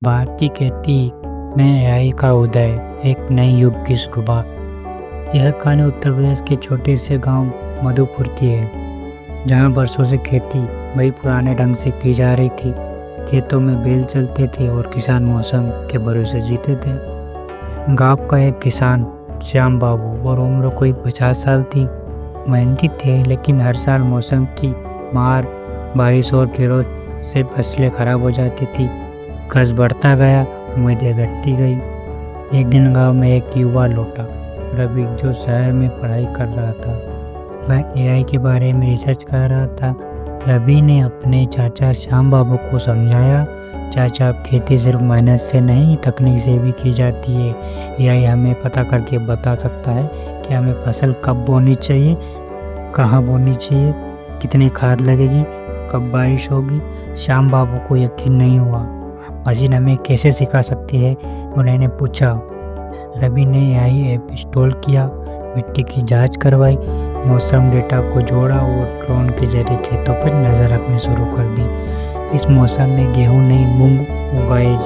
भारत की खेती में एआई का उदय, एक नए युग की शुरुआत। यह कहानी उत्तर प्रदेश के छोटे से गांव मधुपुर की है, जहां वर्षों से खेती वही पुराने ढंग से की जा रही थी। खेतों में बैल चलते थे और किसान मौसम के भरोसे जीते थे। गांव का एक किसान श्याम बाबू और उम्र कोई 50 साल थी। मेहनती थे, लेकिन हर साल मौसम की मार, बारिश और कीड़ों से फसलें खराब हो जाती थी। कर्ज बढ़ता गया, उम्मीदें घटती गई। एक दिन गांव में एक युवा लौटा, रवि, जो शहर में पढ़ाई कर रहा था। वह एआई के बारे में रिसर्च कर रहा था। रवि ने अपने चाचा श्याम बाबू को समझाया, चाचा, खेती सिर्फ मेहनत से नहीं, तकनीक से भी की जाती है। एआई हमें पता करके बता सकता है कि हमें फसल कब बोनी चाहिए, कहाँ बोनी चाहिए, कितनी खाद लगेगी, कब बारिश होगी। श्याम बाबू को यकीन नहीं हुआ, मशीन हमें कैसे सिखा सकती है? उन्होंने पूछा। रवि ने एआई ऐप इंस्टॉल किया, मिट्टी की जांच करवाई, मौसम डेटा को जोड़ा और ड्रोन के जरिए खेतों पर नज़र रखनी शुरू कर दी। इस मौसम में गेहूं नहीं, मूंग उगाए,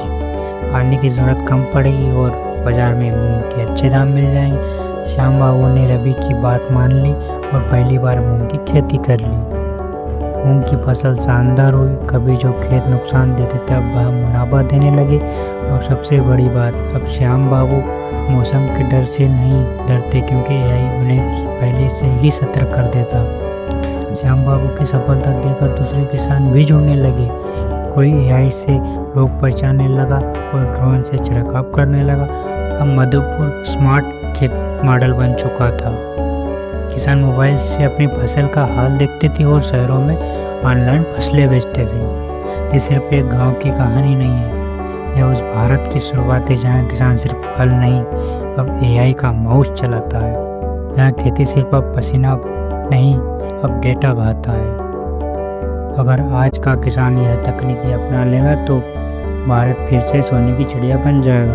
पानी की ज़रूरत कम पड़ेगी और बाजार में मूंग के अच्छे दाम मिल जाएंगे। श्याम बाबू ने रवि की बात मान ली और पहली बार मूंग की खेती कर ली। मूंग की फसल शानदार हुई। कभी जो खेत नुकसान देते थे, अब वह मुनाफा देने लगे। और सबसे बड़ी बात, अब श्याम बाबू मौसम के डर से नहीं डरते, क्योंकि एआई उन्हें पहले से ही सतर्क कर देता। श्याम बाबू की सफलता देखकर दूसरे किसान भी जुड़ने लगे। कोई एआई से रोग पहचानने लगा, कोई ड्रोन से छिड़काव करने लगा। अब मधुपुर स्मार्ट खेत मॉडल बन चुका था। किसान मोबाइल से अपनी फसल का हाल देखते थे और शहरों में ऑनलाइन फसलें बेचते थे। ये सिर्फ एक गांव की कहानी नहीं है, यह उस भारत की शुरुआत है जहां किसान सिर्फ फल नहीं, अब एआई का माउस चलाता है। जहां खेती सिर्फ अब पसीना नहीं, अब डेटा बहाता है। अगर आज का किसान यह तकनीकी अपना लेगा तो भारत फिर से सोने की चिड़िया बन जाएगा।